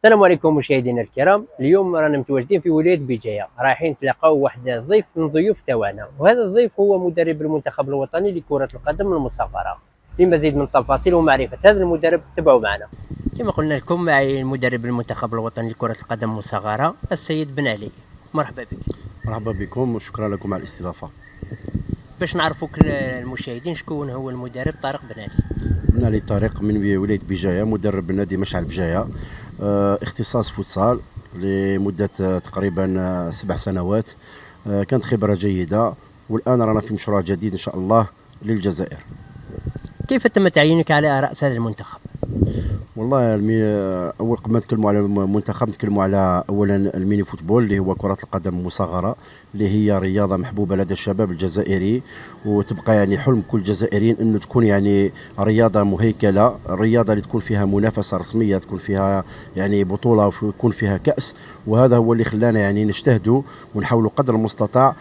السلام عليكم مشاهدينا الكرام. اليوم رانا متواجدين في ولاية بجاية، رايحين نتلاقاو واحد ضيف من ضيوف تاعنا، وهذا الضيف هو مدرب المنتخب الوطني لكرة القدم المصغرة. لمزيد من التفاصيل ومعرفة هذا المدرب تبعوا معنا. كما قلنا لكم معي المدرب المنتخب الوطني لكرة القدم المصغرة السيد بن علي. مرحبا بك. مرحبا بكم وشكرا لكم على الاستضافة. باش نعرفوك المشاهدين، شكون هو المدرب طارق بن علي؟ بن علي طارق من ولاية بجاية، مدرب نادي مشعل بجاية، اختصاص فوتسال لمدة تقريبا 7 سنوات. كانت خبرة جيدة، والآن رانا في مشروع جديد إن شاء الله للجزائر. كيف تم تعيينك على رأس هذا المنتخب؟ والله اول قبل ما نتكلموا على المنتخب نتكلموا على اولا الميني فوتبول اللي هو كرة القدم المصغرة، اللي هي رياضة محبوبة لدى الشباب الجزائري، وتبقى يعني حلم كل جزائري انه تكون يعني رياضة مهيكلة، الرياضة اللي تكون فيها منافسة رسمية، تكون فيها يعني بطولة ويكون فيها كأس. وهذا هو اللي خلانا يعني نجتهدوا ونحاولوا قدر المستطاع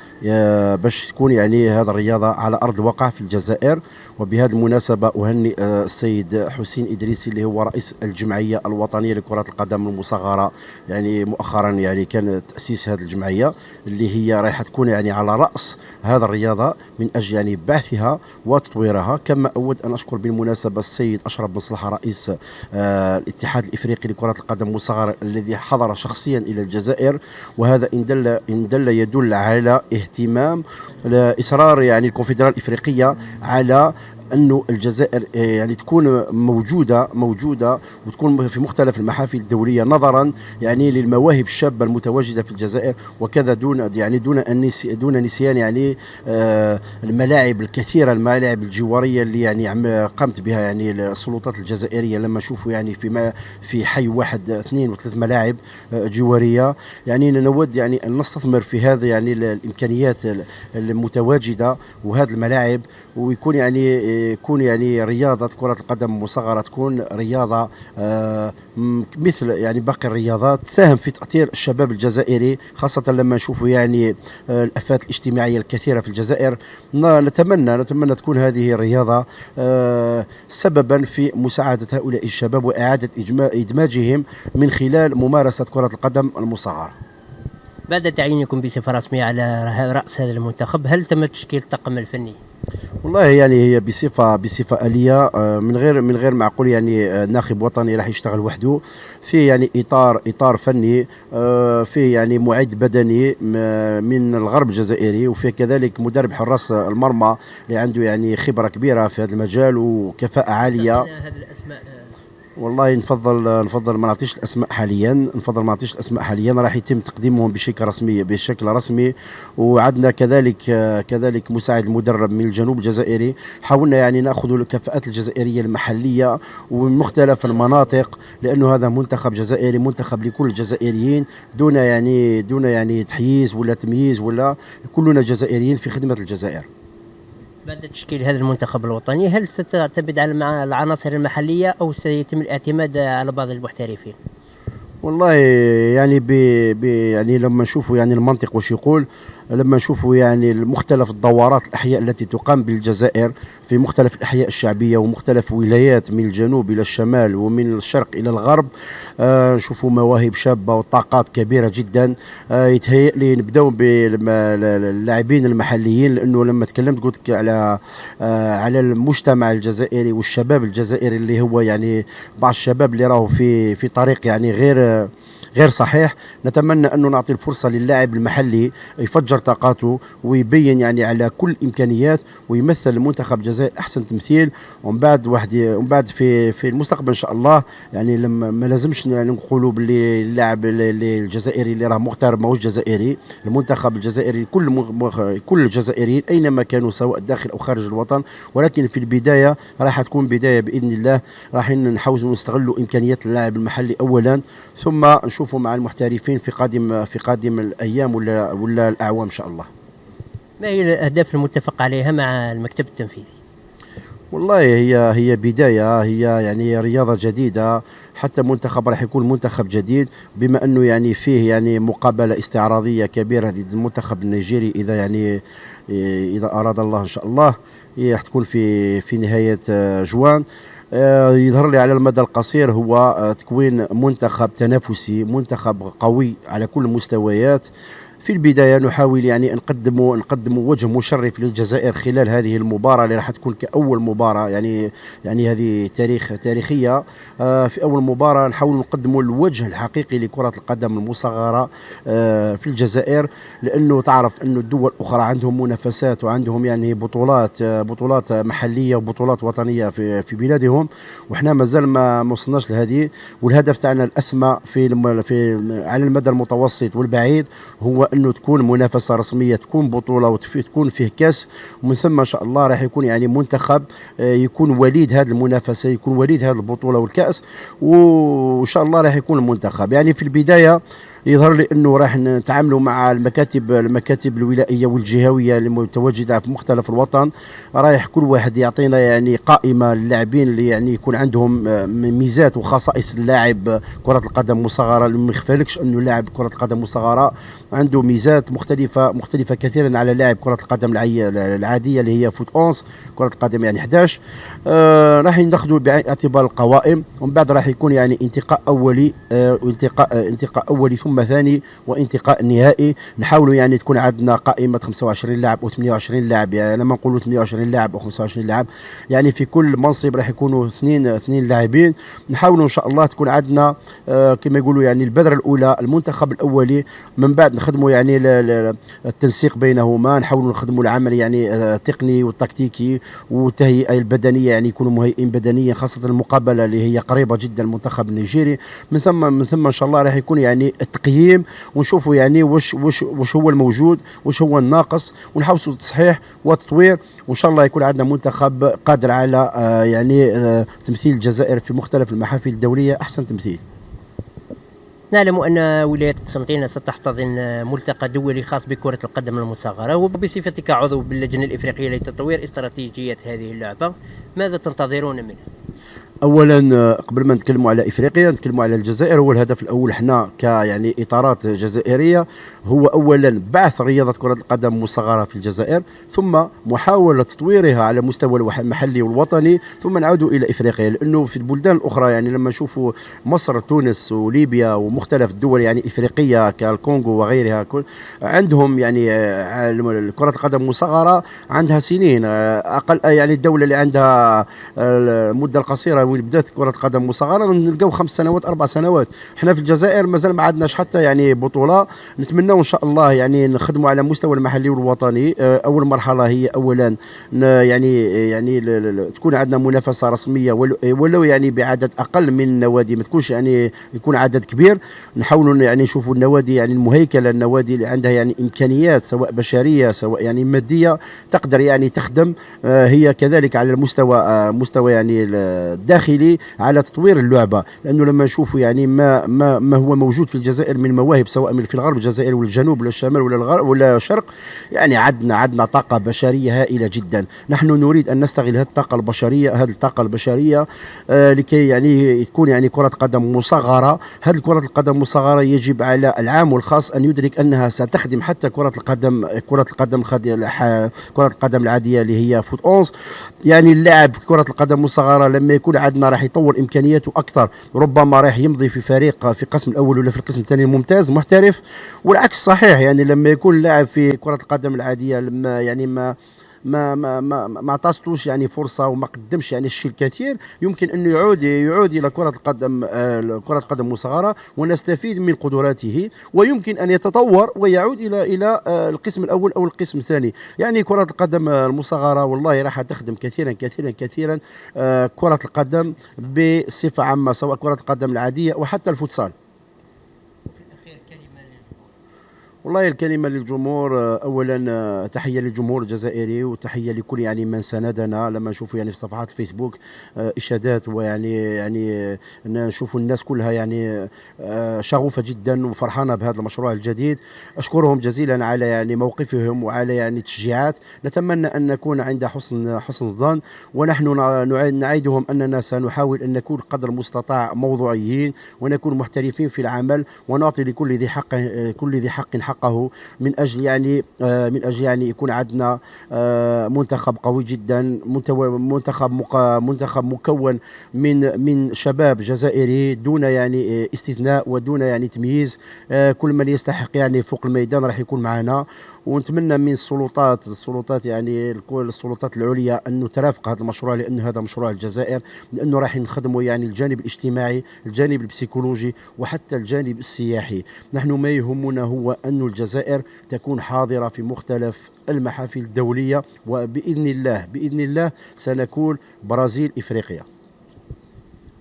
باش تكون يعني هذه الرياضة على أرض الواقع في الجزائر. وبهذه المناسبة أهنئ السيد حسين إدريسي اللي هو رئيس الجمعية الوطنية لكرة القدم المصغرة، يعني مؤخرا يعني كان تأسيس هذه الجمعية اللي هي رايحة تكون يعني على رأس هذا الرياضة من أجل يعني بعثها وتطويرها. كما أود أن أشكر بالمناسبة السيد أشرف بن صلاح رئيس الاتحاد الإفريقي لكرة القدم المصغرة الذي حضر شخصيا إلى الجزائر، وهذا إن دل يدل على اهتمام إصرار يعني الكونفدرالية الإفريقية على أنه الجزائر يعني تكون موجودة وتكون في مختلف المحافل الدولية، نظرا يعني للمواهب الشابة المتواجدة في الجزائر، وكذا دون نسيان يعني الملاعب الكثيرة، الملاعب الجوارية اللي يعني قامت بها يعني السلطات الجزائرية. لما نشوفوا يعني في حي 1 2 و3 ملاعب جوارية، يعني نود يعني أن نستثمر في هذا يعني الإمكانيات المتواجدة وهذه الملاعب، ويكون يعني رياضة كرة القدم المصغرة تكون رياضة مثل يعني باقي الرياضات، تساهم في تأطير الشباب الجزائري، خاصة لما نشوفوا يعني الآفات الاجتماعية الكثيرة في الجزائر. نتمنى تكون هذه الرياضة سببا في مساعدة هؤلاء الشباب وإعادة إدماجهم من خلال ممارسة كرة القدم المصغرة. بعد تعيينكم بصفة رسمية على رأس هذا المنتخب، هل تم تشكيل الطاقم الفني؟ والله يعني هي بصفه آلية، من غير معقول يعني ناخب وطني راح يشتغل وحده في يعني اطار فني، فيه يعني معد بدني من الغرب الجزائري، وفيه كذلك مدرب حراس المرمى اللي عنده يعني خبره كبيره في هذا المجال وكفاءه عاليه. هذه الأسماء والله نفضل ما نعطيش الاسماء حاليا، راح يتم تقديمهم بشكل رسمي. وعندنا كذلك مساعد المدرب من الجنوب الجزائري. حاولنا يعني ناخذ الكفاءات الجزائريه المحليه ومن مختلف المناطق، لانه هذا منتخب جزائري، منتخب لكل الجزائريين، دون يعني تحييز ولا تمييز، ولا كلنا جزائريين في خدمه الجزائر. بعد تشكيل هذا المنتخب الوطني، هل ستعتمد على العناصر المحلية أو سيتم الاعتماد على بعض المحترفين؟ والله يعني يعني لما نشوفوا يعني المنطق وش يقول، لما نشوفوا يعني مختلف الدورات الأحياء التي تقام بالجزائر في مختلف الأحياء الشعبية ومختلف ولايات من الجنوب إلى الشمال ومن الشرق إلى الغرب، نشوفوا مواهب شابة وطاقات كبيرة جدا. يتهيأ لي نبداو باللاعبين المحليين، لأنه لما تكلمت قلت على المجتمع الجزائري والشباب الجزائري اللي هو يعني بعض الشباب اللي راهو في طريق يعني غير صحيح. نتمنى أنه نعطي الفرصة للاعب المحلي يفجر طاقاته ويبين يعني على كل الإمكانيات ويمثل المنتخب الجزائري أحسن تمثيل. ومن بعد في المستقبل إن شاء الله، يعني لما ما لازمش يعني نقولوا باللي اللاعب الجزائري اللي راه مغترب ماهوش جزائري. المنتخب الجزائري كل الجزائريين أينما كانوا سواء داخل أو خارج الوطن، ولكن في البداية راح تكون بداية بإذن الله. راح نحاوزوا نستغلوا إمكانيات اللاعب المحلي أولا، ثم نشوفوا مع المحترفين في قادم الايام ولا الاعوام ان شاء الله. ما هي الاهداف المتفق عليها مع المكتب التنفيذي؟ والله هي بدايه، هي يعني رياضه جديده، حتى منتخب راح يكون منتخب جديد، بما انه يعني فيه يعني مقابله استعراضيه كبيره ضد المنتخب النيجيري، اذا اراد الله ان شاء الله راح تكون في نهايه جوان. يظهر لي على المدى القصير هو تكوين منتخب تنافسي، منتخب قوي على كل المستويات. في البداية نحاول يعني نقدم وجه مشرف للجزائر خلال هذه المباراة اللي راح تكون كأول مباراة، يعني هذه تاريخية. في أول مباراة نحاول نقدم الوجه الحقيقي لكرة القدم المصغرة في الجزائر، لأنه تعرف أنه الدول الأخرى عندهم منافسات وعندهم يعني بطولات محلية وبطولات وطنية في بلادهم، وإحنا مازال ما وصلناش لهذه. والهدف تاعنا الأسمى على المدى المتوسط والبعيد هو انه تكون منافسه رسميه، تكون بطوله وتكون فيه كاس، ومن ثم ان شاء الله راح يكون يعني منتخب يكون وليد هذه المنافسه، يكون وليد هذه البطوله والكاس، وان شاء الله راح يكون المنتخب. يعني في البدايه يظهر لي انه راح نتعاملوا مع المكاتب الولائيه والجهويه المتواجده في مختلف الوطن. رايح كل واحد يعطينا يعني قائمه للاعبين اللي يعني يكون عندهم ميزات وخصائص اللاعب كره القدم مصغره. ما يخفالكش انه لاعب كره القدم مصغره عنده ميزات مختلفه كثيرا على لاعب كره القدم العاديه اللي هي فوت 11 كره القدم يعني 11. راح ناخذوا بعين الاعتبار القوائم، ومن بعد راح يكون يعني انتقاء اولي انتقاء اولي ثم ثاني وانتقاء نهائي. نحاولوا يعني تكون عندنا قائمه 25 لاعب او 28 لاعب، يعني لما نقولوا 28 لاعب او 25 لاعب يعني في كل منصب راح يكونوا اثنين لاعبين. نحاولوا ان شاء الله تكون عندنا كما يقولوا يعني البذره الاولى المنتخب الاولي، من بعد نخدموا يعني التنسيق بينهما، نحاولوا نخدموا العمل يعني التقني والتكتيكي والتهيئه البدنيه، يعني يكونوا مهيئين بدنيا، خاصه المقابله اللي هي قريبه جدا المنتخب النيجيري. من ثم ان شاء الله راح يكون يعني التقييم، ونشوفوا يعني وش هو الموجود، وش هو الناقص، ونحاولوا التصحيح والتطوير، وان شاء الله يكون عندنا منتخب قادر على تمثيل الجزائر في مختلف المحافل الدوليه احسن تمثيل. نعلم أن ولاية قسنطينة ستحتضن ملتقى دولي خاص بكرة القدم المصغرة، وبصفتك عضو باللجنة الإفريقية لتطوير استراتيجية هذه اللعبة، ماذا تنتظرون منها؟ اولا قبل ما نتكلموا على افريقيا نتكلموا على الجزائر. هو الهدف الاول احنا يعني اطارات جزائريه هو اولا بعث رياضه كره القدم المصغره في الجزائر، ثم محاوله تطويرها على مستوى المحلي والوطني، ثم نعود الى افريقيا. لانه في البلدان الاخرى يعني لما نشوفوا مصر تونس وليبيا ومختلف الدول يعني الافريقيه كالكونغو وغيرها عندهم يعني كره القدم المصغره عندها سنين. اقل يعني الدوله اللي عندها المده القصيره وين بدات كره قدم مصغره نلقاو 5 سنوات 4 سنوات. احنا في الجزائر مازال ما عندناش حتى يعني بطوله. نتمنى ان شاء الله يعني نخدموا على مستوى المحلي والوطني. اول مرحله هي اولا يعني تكون عندنا منافسه رسميه ولو يعني بعدد اقل من النوادي، ما تكونش يعني يكون عدد كبير. نحاولوا يعني نشوفوا النوادي يعني المهيكله، النوادي اللي عندها يعني امكانيات سواء بشريه سواء يعني ماديه تقدر يعني تخدم هي كذلك على مستوى يعني الداخلي على تطوير اللعبه. لانه لما نشوفوا يعني ما هو موجود في الجزائر من مواهب سواء في الغرب الجزائري ولا الجنوب ولا الشمال ولا الغرب ولا الشرق، يعني عندنا طاقه بشريه هائله جدا. نحن نريد ان نستغل هذه الطاقه البشريه لكي يعني تكون يعني كره قدم مصغره. هذه كره القدم المصغره يجب على العام والخاص ان يدرك انها ستخدم حتى كره القدم العاديه اللي هي فوت 11. يعني اللاعب في كره القدم المصغره لما يكون عندنا راح يطور امكانياته اكثر، ربما راح يمضي في فريق في القسم الاول ولا في القسم الثاني ممتاز محترف. والعكس صحيح، يعني لما يكون لاعب في كره القدم العاديه لما يعني ما عطاتوش يعني فرصه وما قدمش يعني الشيء الكثير، يمكن انه يعود الى كره القدم المصغره ونستفيد من قدراته، ويمكن ان يتطور ويعود الى القسم الاول او القسم الثاني. يعني كره القدم المصغره والله راح تخدم كثيرا كثيرا كثيرا كره القدم بصفه عامه، سواء كره القدم العاديه وحتى الفوتسال. والله الكلمة للجمهور، أولا تحية للجمهور الجزائري وتحية لكل يعني من ساندنا. لما نشوفوا يعني في صفحات الفيسبوك إشادات ويعني نشوفوا الناس كلها يعني شغوفة جدا وفرحانة بهذا المشروع الجديد. أشكرهم جزيلا على يعني موقفهم وعلى يعني تشجيعات. نتمنى أن نكون عند حسن الظن، ونحن نعيدهم أننا سنحاول أن نكون قدر المستطاع موضوعيين ونكون محترفين في العمل، ونعطي لكل ذي حق حقه من أجل يعني يكون عندنا منتخب قوي جدا، منتخب مكون من شباب جزائري دون يعني استثناء ودون يعني تمييز. كل من يستحق يعني فوق الميدان راح يكون معنا. ونتمنى من السلطات يعني السلطات العليا أنه ترافق هذا المشروع، لأن هذا مشروع الجزائر، لأنه راح نخدموا يعني الجانب الاجتماعي، الجانب البسيكولوجي، وحتى الجانب السياحي. نحن ما يهمنا هو أن الجزائر تكون حاضرة في مختلف المحافل الدولية، بإذن الله سنكون برازيل إفريقيا.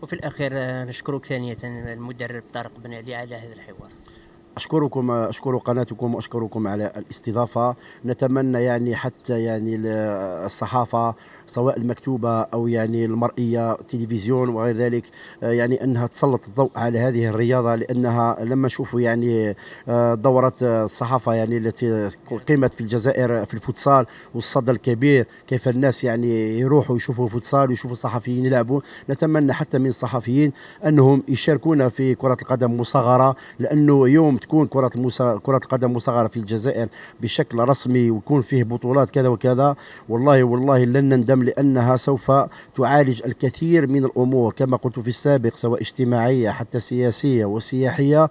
وفي الأخير نشكرك ثانية المدرب طارق بن علي على هذا الحوار. أشكر قناتكم وأشكركم على الاستضافة. نتمنى يعني حتى يعني الصحافة سواء المكتوبة أو يعني المرئية تلفزيون وغير ذلك يعني أنها تسلط الضوء على هذه الرياضة، لأنها لما نشوفوا يعني دورة الصحافة يعني التي قيمت في الجزائر في الفوتسال والصدى الكبير، كيف الناس يعني يروحوا يشوفوا فوتسال ويشوفوا الصحفيين يلعبوا. نتمنى حتى من الصحفيين أنهم يشاركونا في كرة القدم مصغرة، لأنه يوم تكون كرة القدم مصغرة في الجزائر بشكل رسمي ويكون فيه بطولات كذا وكذا، والله لن نندم، لأنها سوف تعالج الكثير من الأمور كما قلت في السابق، سواء اجتماعية حتى سياسية وسياحية.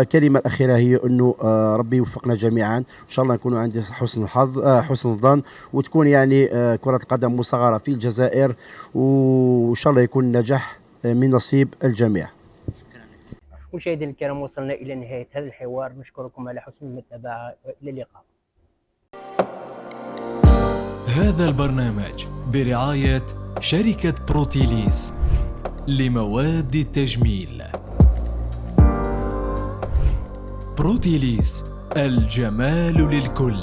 كلمة الأخيرة هي أنه ربي يوفقنا جميعا، إن شاء الله نكون عندي حسن الحظ حسن الظن، وتكون يعني كرة القدم مصغرة في الجزائر، وإن شاء الله يكون نجاح من نصيب الجميع. مشاهدينا الكرام، وصلنا إلى نهاية هذا الحوار، نشكركم على حسن المتابعة، وإلى اللقاء. هذا البرنامج برعاية شركة بروتيليس لمواد التجميل. بروتيليس، الجمال للكل.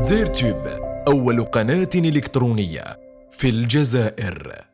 زيرتوب، أول قناة إلكترونية في الجزائر.